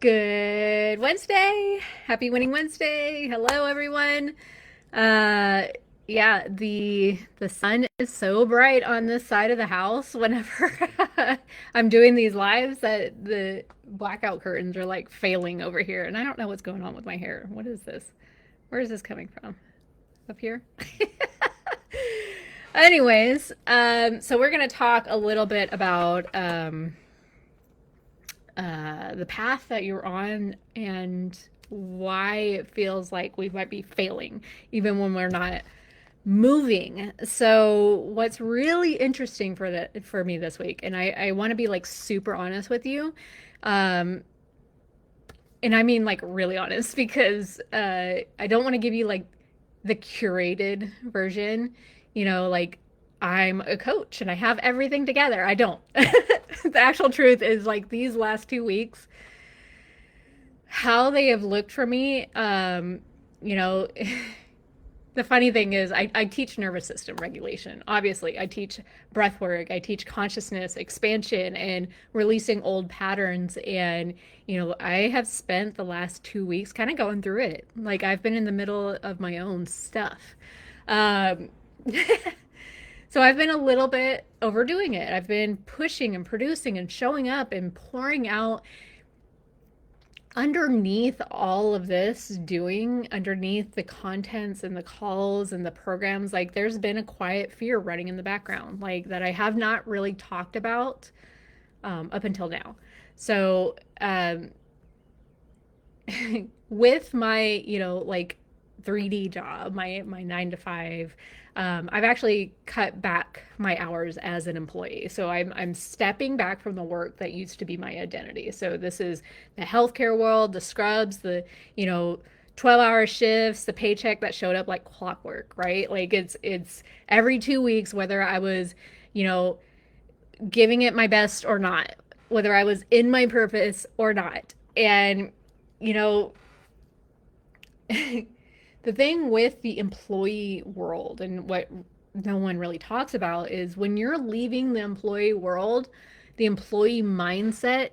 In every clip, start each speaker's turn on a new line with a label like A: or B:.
A: Good Wednesday. Happy Winning Wednesday. Hello everyone. Uh yeah, the sun is so bright on this side of the house whenever I'm doing these lives that the blackout curtains are like failing over here and I don't know what's going on with my hair. What is this? Where is this coming from? Up here? Anyways, so we're going to talk a little bit about the path that you're on and why it feels like we might be failing, even when we're not moving. So, what's really interesting for me this week, and I want to be like super honest with you, um, and I mean like really honest because I don't want to give you like the curated version, like I'm a coach and I have everything together. I don't. The actual truth is like these last 2 weeks, how they have looked for me, you know, the funny thing is I teach nervous system regulation. Obviously, I teach breath work, I teach consciousness expansion and releasing old patterns. And, I have spent the last 2 weeks kind of going through it. Like I've been in the middle of my own stuff. Um, so I've been a little bit overdoing it. I've been pushing and producing and showing up and pouring out underneath all of this doing underneath the contents and the calls and the programs. Like there's been a quiet fear running in the background, like that I have not really talked about up until now. So with my like 3D job, my 9 to 5, I've actually cut back my hours as an employee. So I'm stepping back from the work that used to be my identity. So this is the healthcare world, the scrubs, the 12-hour shifts, the paycheck that showed up like clockwork, right? Like it's every 2 weeks, whether I was, you know, giving it my best or not, whether I was in my purpose or not. And you know, the thing with the employee world and what no one really talks about is when you're leaving the employee world, the employee mindset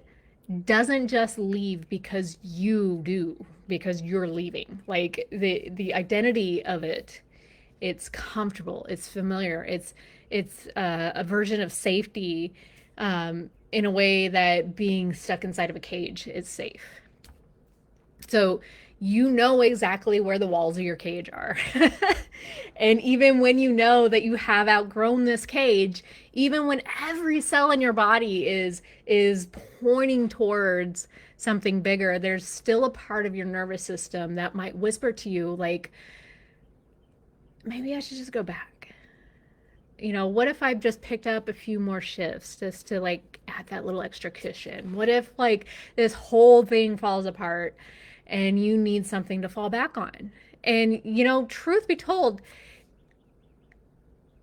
A: doesn't just leave because you do, because you're leaving. Like the identity of it, it's comfortable, it's familiar, it's a version of safety, in a way that being stuck inside of a cage is safe. So you know exactly where the walls of your cage are. And even when you know that you have outgrown this cage, even when every cell in your body is pointing towards something bigger, there's still a part of your nervous system that might whisper to you like, maybe I should just go back. What if I've just picked up a few more shifts just to like add that little extra cushion? What if like this whole thing falls apart and you need something to fall back on? And truth be told,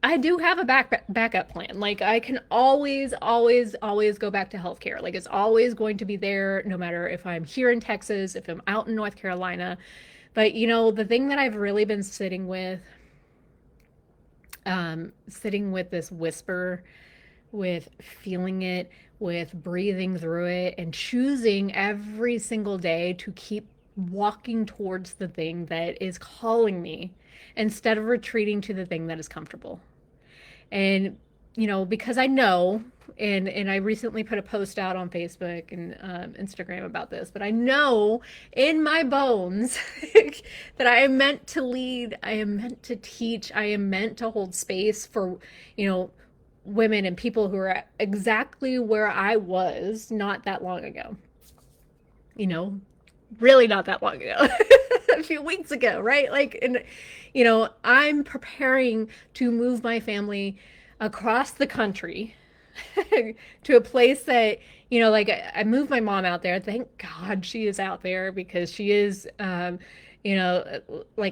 A: I do have a backup plan. Like I can always, always, always go back to healthcare. Like it's always going to be there, no matter if I'm here in Texas, if I'm out in North Carolina. But the thing that I've really been sitting with this whisper, with feeling it, with breathing through it, and choosing every single day to keep walking towards the thing that is calling me instead of retreating to the thing that is comfortable. And because I know, and I recently put a post out on Facebook and Instagram about this, but I know in my bones that I am meant to lead, I am meant to teach, I am meant to hold space for women and people who are exactly where I was not that long ago. You know, really not that long ago. A few weeks ago, right? Like, and I'm preparing to move my family across the country to a place that, like I moved my mom out there. Thank God she is out there because she is, like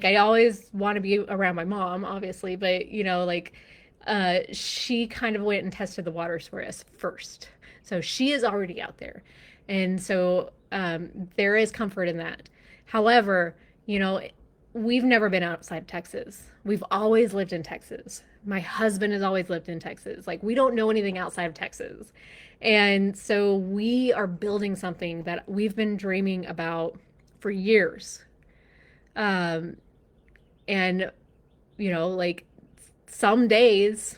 A: I always want to be around my mom, obviously, but, like, she kind of went and tested the waters for us first. So she is already out there. And so there is comfort in that. However, we've never been outside of Texas. We've always lived in Texas. My husband has always lived in Texas. Like, we don't know anything outside of Texas. And so we are building something that we've been dreaming about for years. Um, and, like, some days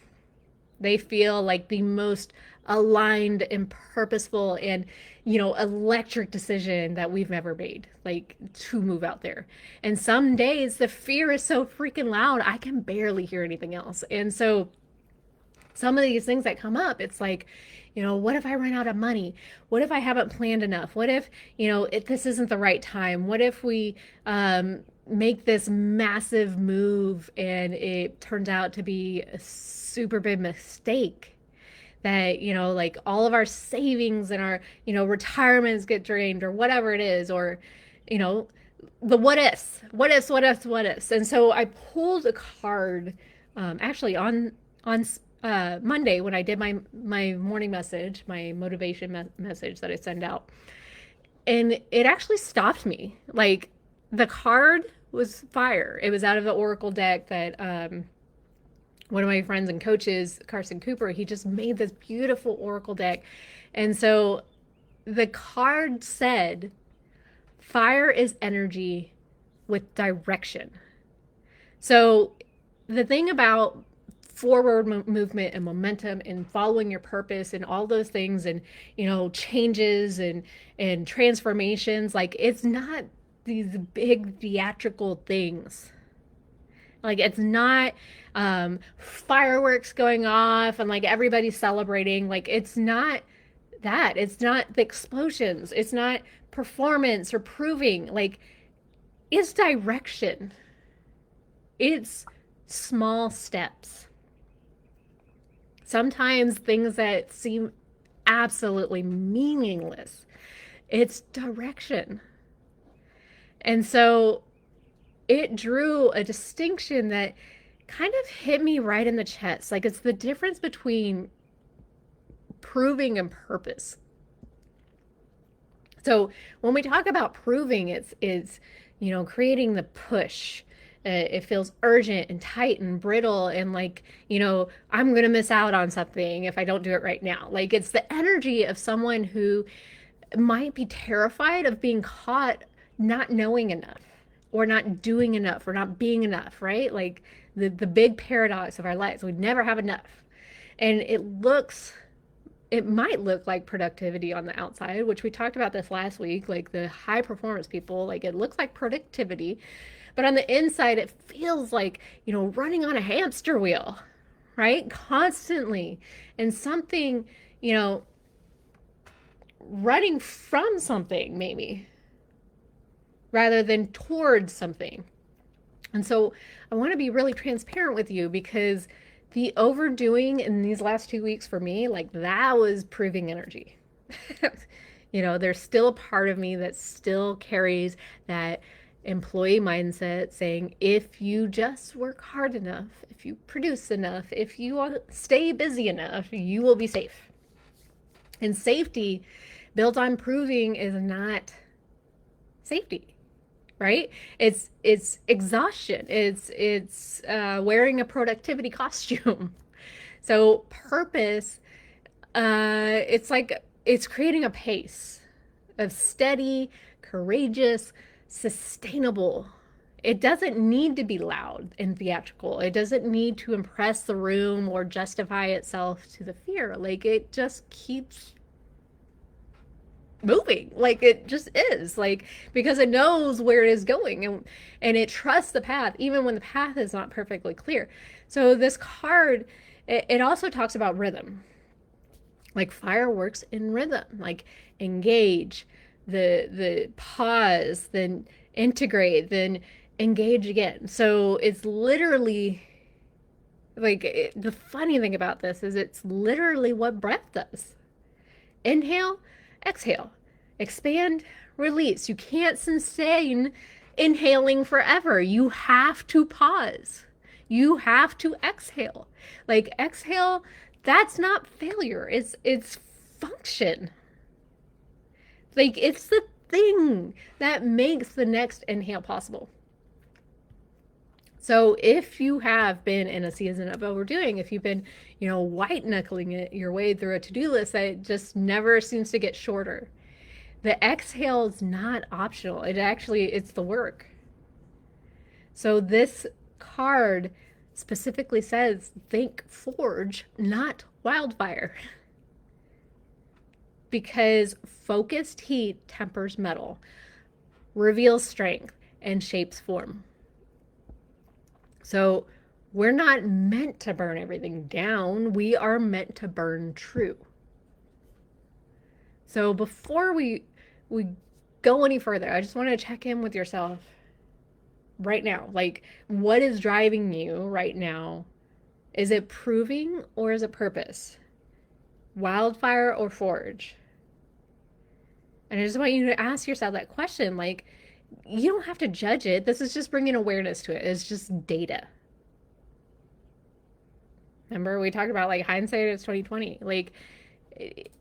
A: they feel like the most aligned and purposeful and, electric decision that we've ever made, like, to move out there. And some days the fear is so freaking loud, I can barely hear anything else. And so some of these things that come up, it's like, what if I run out of money? What if I haven't planned enough? What if, this isn't the right time? What if we make this massive move and it turns out to be a super big mistake? That, like, all of our savings and our, retirements get drained, or whatever it is, or, you know, the what ifs. And so I pulled a card, actually on Monday when I did my morning message, my motivation message that I send out, and it actually stopped me. Like, the card was fire. It was out of the Oracle deck that one of my friends and coaches, Carson Cooper, he just made this beautiful Oracle deck. And so the card said, fire is energy with direction. So the thing about forward movement and momentum and following your purpose and all those things, and, changes and transformations, like, it's not these big theatrical things. Like, it's not fireworks going off and, like, everybody's celebrating. Like, it's not that. It's not the explosions. It's not performance or proving. Like, it's direction. It's small steps. Sometimes things that seem absolutely meaningless, it's direction. And so it drew a distinction that kind of hit me right in the chest. Like, it's the difference between proving and purpose. So when we talk about proving, it's creating the push. It feels urgent and tight and brittle, and like, I'm going to miss out on something if I don't do it right now. Like, it's the energy of someone who might be terrified of being caught not knowing enough, or not doing enough, or not being enough, right? Like, the big paradox of our lives. We never have enough. And it might look like productivity on the outside, which we talked about this last week, like the high performance people, like, it looks like productivity, but on the inside, it feels like, running on a hamster wheel, right? Constantly. And something, running from something, maybe, rather than towards something. And so I want to be really transparent with you, because the overdoing in these last 2 weeks for me, like, that was proving energy. There's still a part of me that still carries that employee mindset, saying, if you just work hard enough, if you produce enough, if you stay busy enough, you will be safe. And safety built on proving is not safety, right? It's exhaustion. It's wearing a productivity costume. So purpose, it's creating a pace of steady, courageous, sustainable. It doesn't need to be loud and theatrical. It doesn't need to impress the room or justify itself to the fear. Like, it just keeps moving. Like, it just is, like, because it knows where it is going, and it trusts the path even when the path is not perfectly clear. So this card, it also talks about rhythm. Like, fireworks in rhythm, like, engage, the pause, then integrate, then engage again. So it's literally like, the funny thing about this is it's literally what breath does. Inhale, exhale, expand, release. You can't sustain inhaling forever. You have to pause. You have to exhale. Like, exhale, that's not failure. It's function. Like, it's the thing that makes the next inhale possible. So if you have been in a season of overdoing, if you've been, white knuckling it your way through a to-do list that just never seems to get shorter, the exhale is not optional. It's the work. So this card specifically says think forge, not wildfire. Because focused heat tempers metal, reveals strength, and shapes form. So we're not meant to burn everything down. We are meant to burn true. So before we go any further, I just want to check in with yourself right now. Like, what is driving you right now? Is it proving or is it purpose? Wildfire or forge? And I just want you to ask yourself that question. Like, you don't have to judge it. This is just bringing awareness to it. It's just data. Remember, we talked about like hindsight is 2020. Like, it,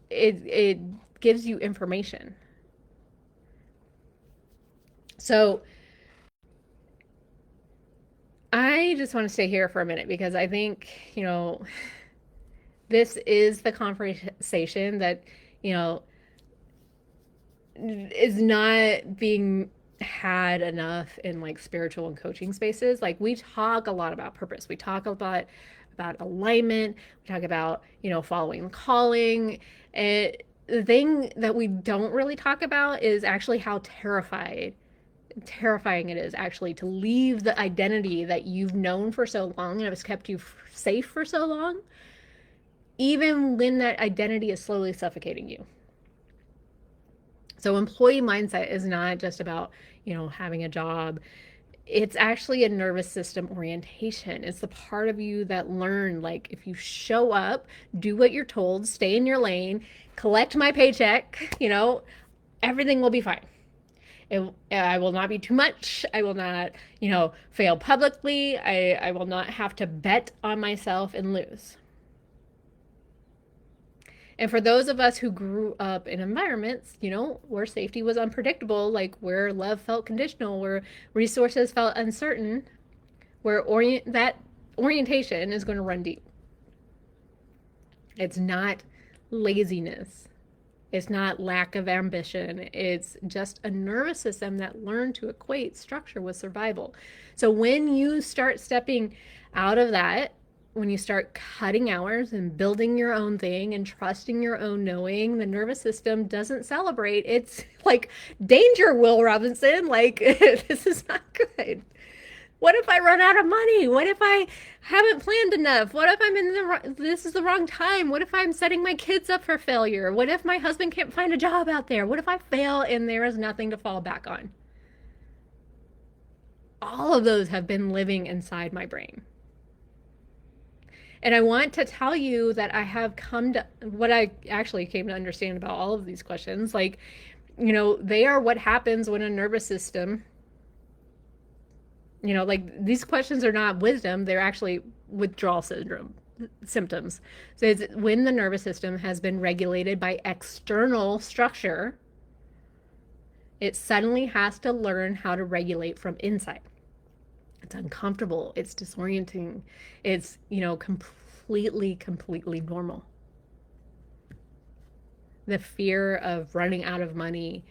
A: it gives you information. So I just want to stay here for a minute because I think, this is the conversation that, is not being had enough in like spiritual and coaching spaces. Like we talk a lot about purpose. We talk about alignment. We talk about, following calling. The thing that we don't really talk about is actually how terrifying it is actually to leave the identity that you've known for so long and has kept you safe for so long, even when that identity is slowly suffocating you. So employee mindset is not just about, having a job. It's actually a nervous system orientation. It's the part of you that learned, like, if you show up, do what you're told, stay in your lane, collect my paycheck, everything will be fine. I will not be too much. I will not, fail publicly. I will not have to bet on myself and lose. And for those of us who grew up in environments, where safety was unpredictable, like where love felt conditional, where resources felt uncertain, where that orientation is going to run deep. It's not laziness. It's not lack of ambition. It's just a nervous system that learned to equate structure with survival. So when you start stepping out of that, when you start cutting hours and building your own thing and trusting your own knowing, the nervous system doesn't celebrate. It's like danger, Will Robinson. Like, this is not good. What if I run out of money? What if I haven't planned enough? What if this is the wrong time? What if I'm setting my kids up for failure? What if my husband can't find a job out there? What if I fail and there is nothing to fall back on? All of those have been living inside my brain. And I want to tell you that I have come to what I actually came to understand about all of these questions. Like, they are what happens when a nervous system, like these questions are not wisdom, they're actually withdrawal syndrome symptoms. So it's when the nervous system has been regulated by external structure, it suddenly has to learn how to regulate from inside. It's uncomfortable, it's disorienting, it's, completely normal. The fear of running out of money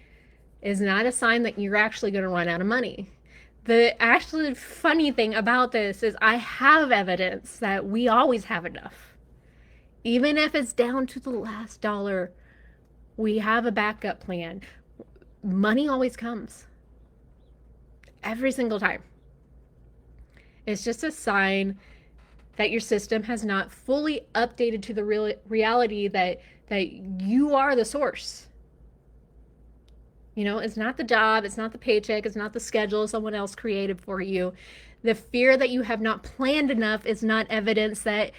A: is not a sign that you're actually going to run out of money. The actually funny thing about this is I have evidence that we always have enough. Even if it's down to the last dollar, we have a backup plan. Money always comes. Every single time. It's just a sign that your system has not fully updated to the reality that you are the source. It's not the job, it's not the paycheck, it's not the schedule someone else created for you. The fear that you have not planned enough is not evidence that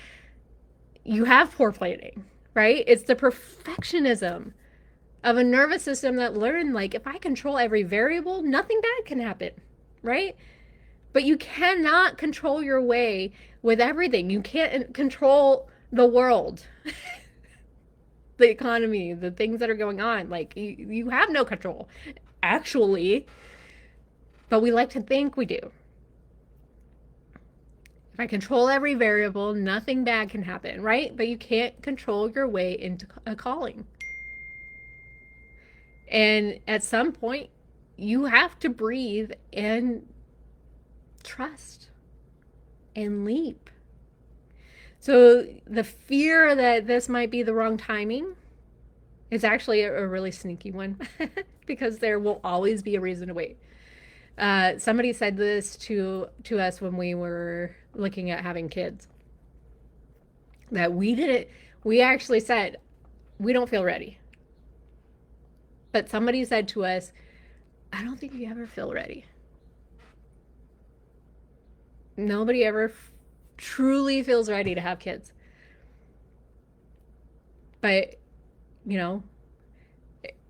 A: you have poor planning, right? It's the perfectionism of a nervous system that learned, like, if I control every variable, nothing bad can happen, right? But you cannot control your way with everything. You can't control the world, the economy, the things that are going on. Like, you have no control, actually. But we like to think we do. If I control every variable, nothing bad can happen, right? But you can't control your way into a calling. And at some point, you have to breathe and trust and leap. So the fear that this might be the wrong timing is actually a really sneaky one because there will always be a reason to wait. Somebody said this to us when we were looking at having kids, that we actually said we don't feel ready. But somebody said to us, I don't think you ever feel ready. Nobody ever truly feels ready to have kids. But, you know,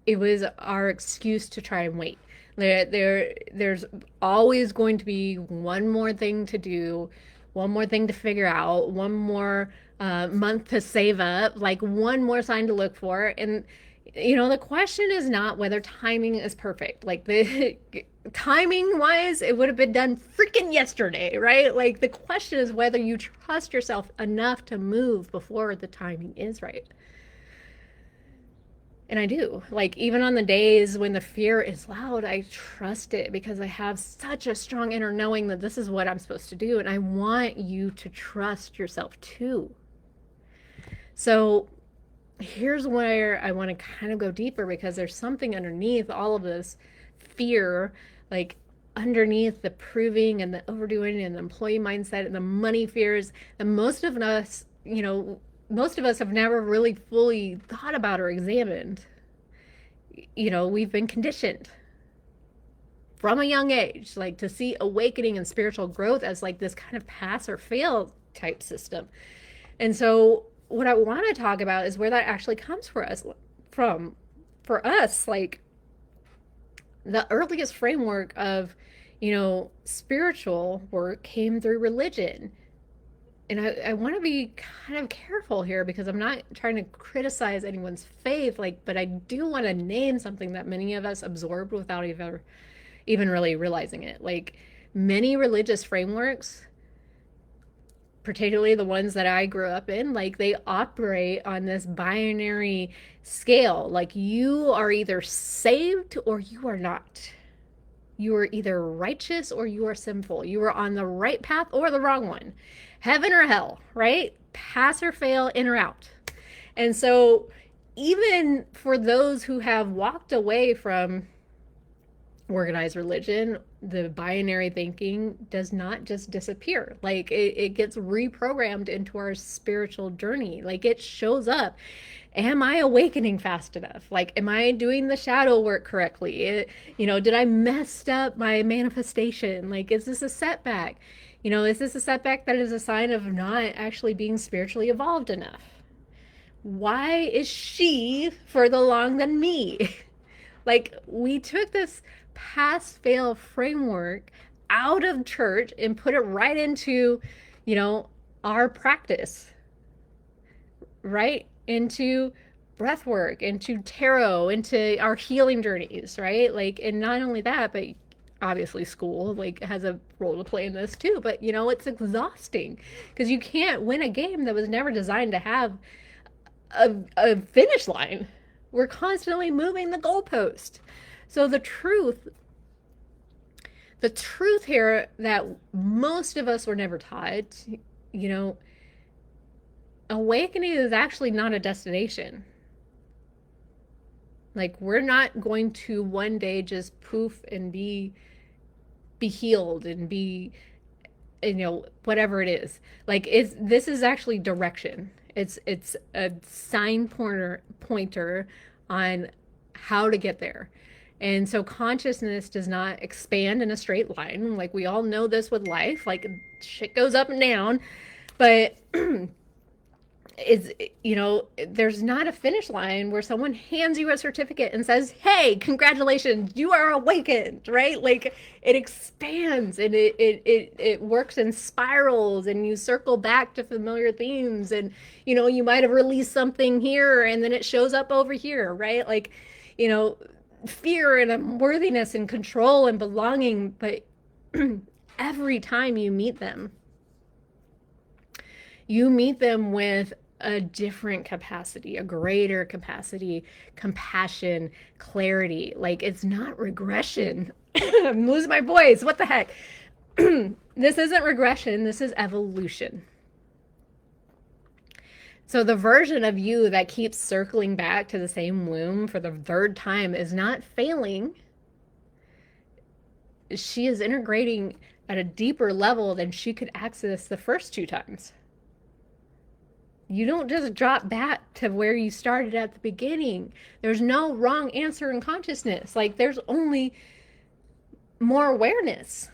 A: it was our excuse to try and wait. There's always going to be one more thing to do, one more thing to figure out, one more month to save up, like one more sign to look for. And, the question is not whether timing is perfect. Like the timing wise, it would have been done freaking yesterday, right? Like the question is whether you trust yourself enough to move before the timing is right. And I do. Like, even on the days when the fear is loud, I trust it because I have such a strong inner knowing that this is what I'm supposed to do. And I want you to trust yourself too. So, here's where I want to kind of go deeper because there's something underneath all of this fear, like underneath the proving and the overdoing and the employee mindset and the money fears. And most of us have never really fully thought about or examined. We've been conditioned from a young age, like to see awakening and spiritual growth as like this kind of pass or fail type system. And so what I want to talk about is where that actually comes for us like the earliest framework of, spiritual work came through religion. And I want to be kind of careful here because I'm not trying to criticize anyone's faith, but I do want to name something that many of us absorbed without even really realizing it. Like many religious frameworks, particularly the ones that I grew up in, like they operate on this binary scale. Like you are either saved or you are not. You are either righteous or you are sinful. You are on the right path or the wrong one. Heaven or hell, right? Pass or fail, in or out. And so even for those who have walked away from organized religion, the binary thinking does not just disappear. Like it gets reprogrammed into our spiritual journey. Like it shows up. Am I awakening fast enough? Like, am I doing the shadow work correctly? Did I mess up my manifestation? Like, is this a setback? Is this a setback that is a sign of not actually being spiritually evolved enough? Why is she further along than me? Like, we took this pass fail framework out of church and put it right into, our practice, right? Into breath work, into tarot, into our healing journeys, right? Like, and not only that, but obviously school like has a role to play in this too. But it's exhausting because you can't win a game that was never designed to have a finish line. We're constantly moving the goalpost. So the truth here that most of us were never taught, awakening is actually not a destination. Like we're not going to one day just poof and be healed and be, whatever it is. Like this is actually direction. It's a sign pointer on how to get there. And so consciousness does not expand in a straight line. Like we all know this with life, like shit goes up and down, but there's not a finish line where someone hands you a certificate and says, hey, congratulations, you are awakened, right? Like it expands and it works in spirals and you circle back to familiar themes and, you might have released something here and then it shows up over here, right? Like, fear and unworthiness and control and belonging, but every time you meet them, You meet them with a different capacity, a greater capacity, compassion, clarity. Like it's not regression. I'm losing my voice. What the heck? This isn't regression, this is evolution. So the version of you that keeps circling back to the same womb for the third time is not failing. She is integrating at a deeper level than she could access the first two times. You don't just drop back to where you started at the beginning. There's no wrong answer in consciousness. Like there's only more awareness.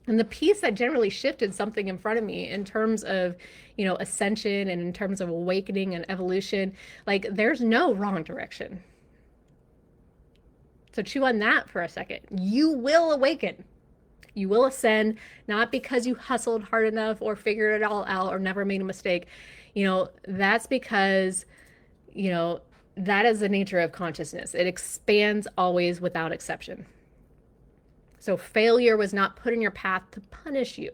A: And the piece that generally shifted something in front of me in terms of, ascension and in terms of awakening and evolution, like there's no wrong direction. So chew on that for a second. You will awaken. You will ascend, not because you hustled hard enough or figured it all out or never made a mistake. That's because, that is the nature of consciousness. It expands always without exception. So failure was not put in your path to punish you.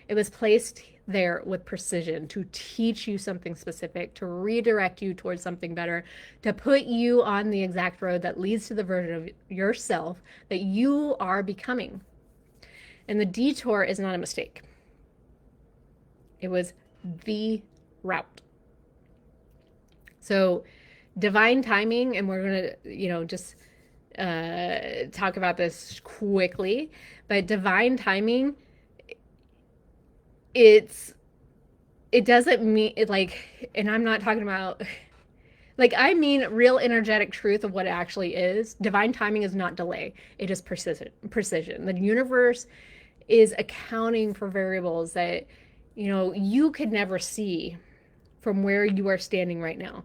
A: It was placed there with precision to teach you something specific, to redirect you towards something better, to put you on the exact road that leads to the version of yourself that you are becoming. And the detour is not a mistake. It was the route. So divine timing, and we're going to, just talk about this quickly, but divine timing, it doesn't mean it like, and I'm not talking about like, I mean real energetic truth of what it actually is. Divine timing is not delay. It is precision. The universe is accounting for variables that, you could never see from where you are standing right now.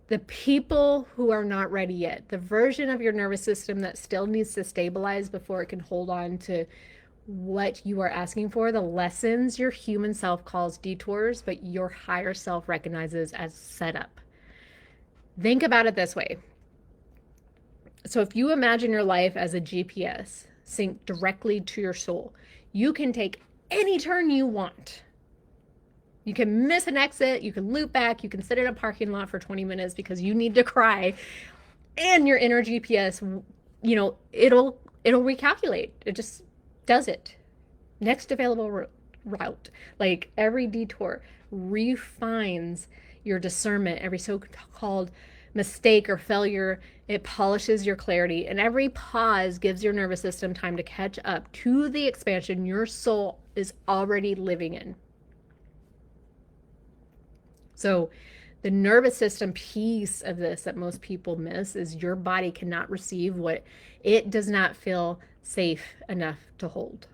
A: The people who are not ready yet, the version of your nervous system that still needs to stabilize before it can hold on to what you are asking for, the lessons your human self calls detours, but your higher self recognizes as setup. Think about it this way. So if you imagine your life as a GPS synced directly to your soul, you can take any turn you want. You can miss an exit, you can loop back, you can sit in a parking lot for 20 minutes because you need to cry, and your inner GPS, it'll recalculate. It just does it. Next available route. Like every detour refines your discernment. Every so-called mistake or failure, it polishes your clarity. And every pause gives your nervous system time to catch up to the expansion your soul is already living in. So the nervous system piece of this that most people miss is your body cannot receive what it does not feel safe enough to hold.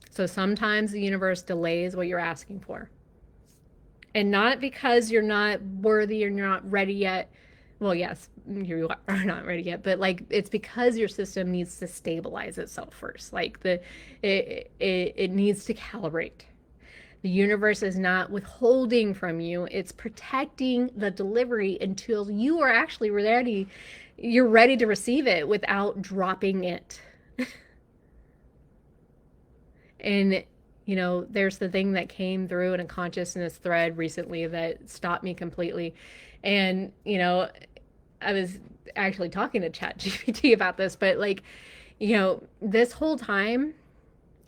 A: So sometimes the universe delays what you're asking for. And not because you're not worthy or you're not ready yet. Well, yes, you are not ready yet, but like it's because your system needs to stabilize itself first. Like it needs to calibrate. The universe is not withholding from you. It's protecting the delivery until you are actually ready. You're ready to receive it without dropping it. And, there's the thing that came through in a consciousness thread recently that stopped me completely. And, I was actually talking to ChatGPT about this, but like, this whole time,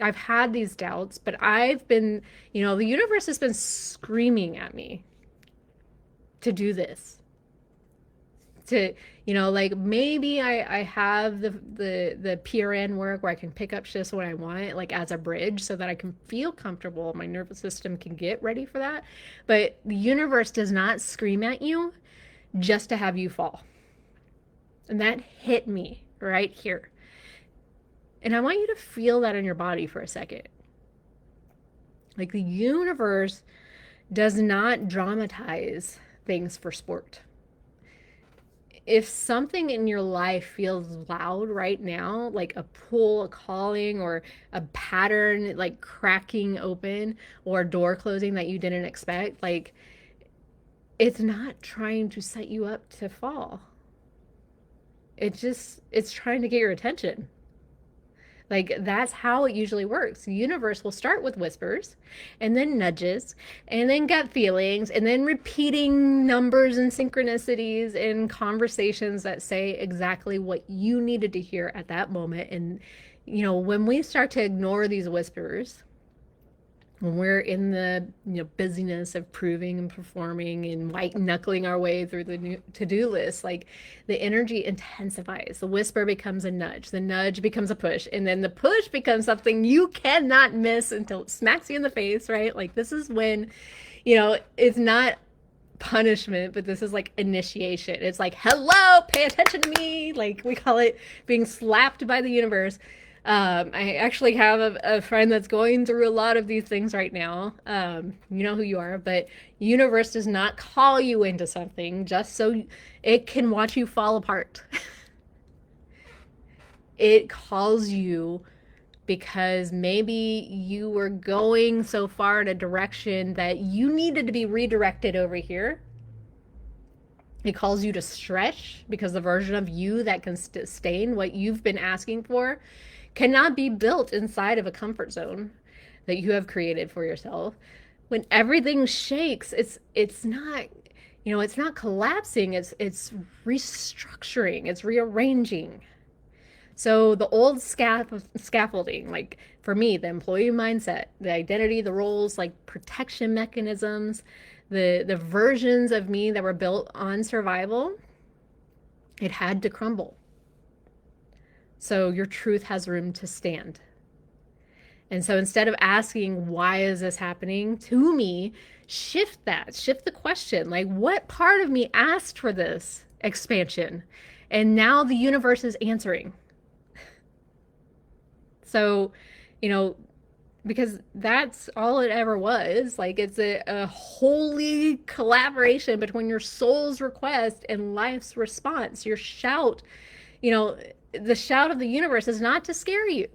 A: I've had these doubts, but I've been, the universe has been screaming at me to do this. To, like maybe I have the PRN work where I can pick up shifts when I want, like as a bridge so that I can feel comfortable. My nervous system can get ready for that. But the universe does not scream at you just to have you fall. And that hit me right here. And I want you to feel that in your body for a second. Like the universe does not dramatize things for sport. If something in your life feels loud right now, like a pull, a calling, or a pattern like cracking open or a door closing that you didn't expect, like it's not trying to set you up to fall. It's trying to get your attention. Like, that's how it usually works. The universe will start with whispers and then nudges and then gut feelings and then repeating numbers and synchronicities in conversations that say exactly what you needed to hear at that moment. And, when we start to ignore these whispers, when we're in the busyness of proving and performing and white knuckling our way through the to-do list, like, the energy intensifies. The whisper becomes a nudge, the nudge becomes a push, and then the push becomes something you cannot miss until it smacks you in the face, right? Like, this is when it's not punishment, but this is like initiation. It's like, hello, pay attention to me. Like, we call it being slapped by the universe. I actually have a friend that's going through a lot of these things right now. You know who you are, but universe does not call you into something just so it can watch you fall apart. It calls you because maybe you were going so far in a direction that you needed to be redirected over here. It calls you to stretch because the version of you that can sustain what you've been asking for cannot be built inside of a comfort zone that you have created for yourself. When everything shakes, it's not it's not collapsing, it's restructuring, it's rearranging. So the old scaffolding, like for me, the employee mindset, the identity, the roles, like protection mechanisms, the versions of me that were built on survival, it had to crumble. So your truth has room to stand. And so instead of asking, why is this happening to me, shift the question. Like, what part of me asked for this expansion? And now the universe is answering. So, because that's all it ever was. Like, it's a holy collaboration between your soul's request and life's response. Your shout, the shout of the universe is not to scare you.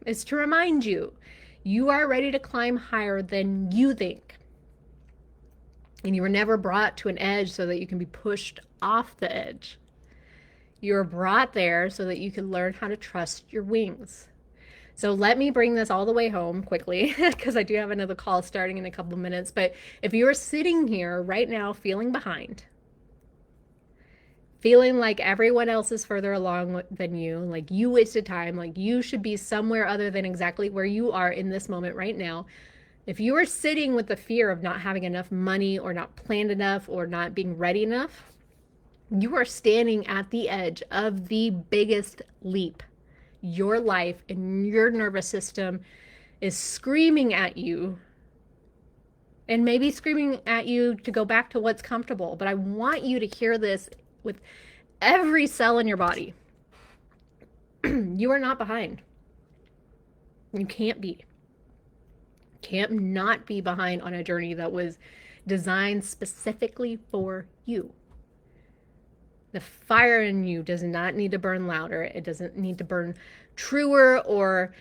A: It's to remind you, you are ready to climb higher than you think. And you were never brought to an edge so that you can be pushed off the edge. You were brought there so that you can learn how to trust your wings. So let me bring this all the way home quickly, because I do have another call starting in a couple of minutes. But if you are sitting here right now feeling behind, feeling like everyone else is further along than you, like you wasted time, like you should be somewhere other than exactly where you are in this moment right now, if you are sitting with the fear of not having enough money or not planned enough or not being ready enough, you are standing at the edge of the biggest leap. Your life and your nervous system is screaming at you, and maybe screaming at you to go back to what's comfortable. But I want you to hear this with every cell in your body. You are not behind. You can't be. Can't not be behind on a journey that was designed specifically for you. The fire in you does not need to burn louder. It doesn't need to burn truer or,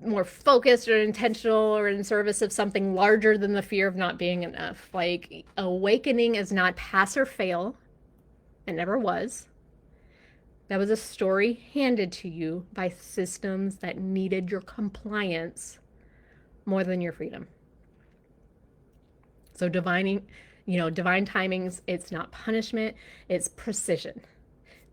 A: more focused or intentional or in service of something larger than the fear of not being enough. Like, awakening is not pass or fail. It never was. That was a story handed to you by systems that needed your compliance more than your freedom. So divine timings, it's not punishment, it's precision.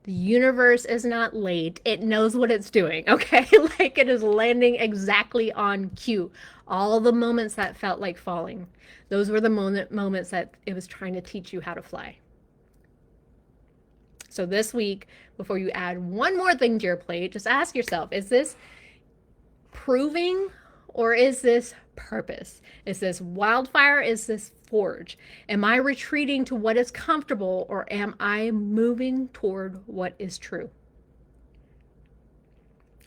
A: The universe is not late. It knows what it's doing, okay? Like, it is landing exactly on cue. All the moments that felt like falling, those were the moments that it was trying to teach you how to fly. So this week, before you add one more thing to your plate, just ask yourself, is this proving or is this purpose? Is this wildfire? Is this forge? Am I retreating to what is comfortable, or am I moving toward what is true?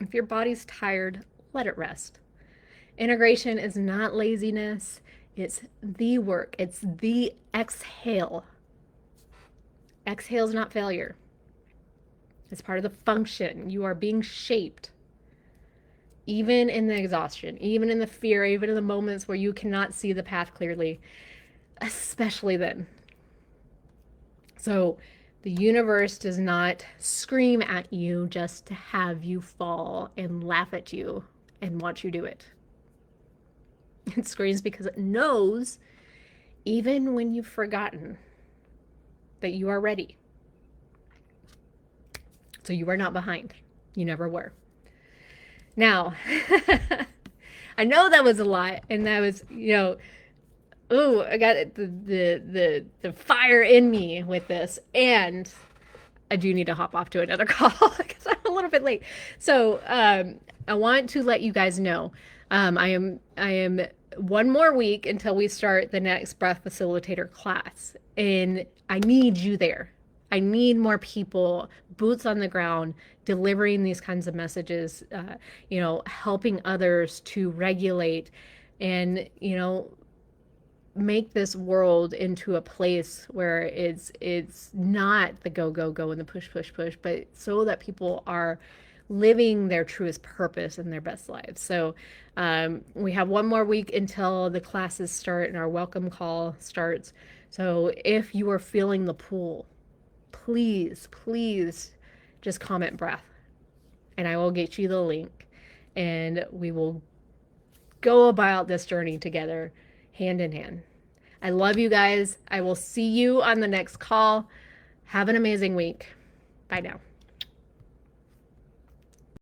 A: If your body's tired, let it rest. Integration is not laziness. It's the work. It's the exhale. Exhale is not failure. It's part of the function. You are being shaped. Even in the exhaustion, even in the fear, even in the moments where you cannot see the path clearly, especially then. So The universe does not scream at you just to have you fall and laugh at you and watch you do it. It screams because it knows, even when you've forgotten, that you are ready. So you are not behind. You never were. Now, I know that was a lot, and that was, oh, I got the fire in me with this, and I do need to hop off to another call because I'm a little bit late. So I want to let you guys know, I am one more week until we start the next breath facilitator class, and I need you there. I need more people, boots on the ground, delivering these kinds of messages, helping others to regulate and, make this world into a place where it's not the go go go and the push push push, but so that people are living their truest purpose and their best lives. So we have one more week until the classes start and our welcome call starts. So if you are feeling the pull, please just comment breath, and I will get you the link, and we will go about this journey together, hand in hand. I love you guys. I will see you on the next call. Have an amazing week. Bye now.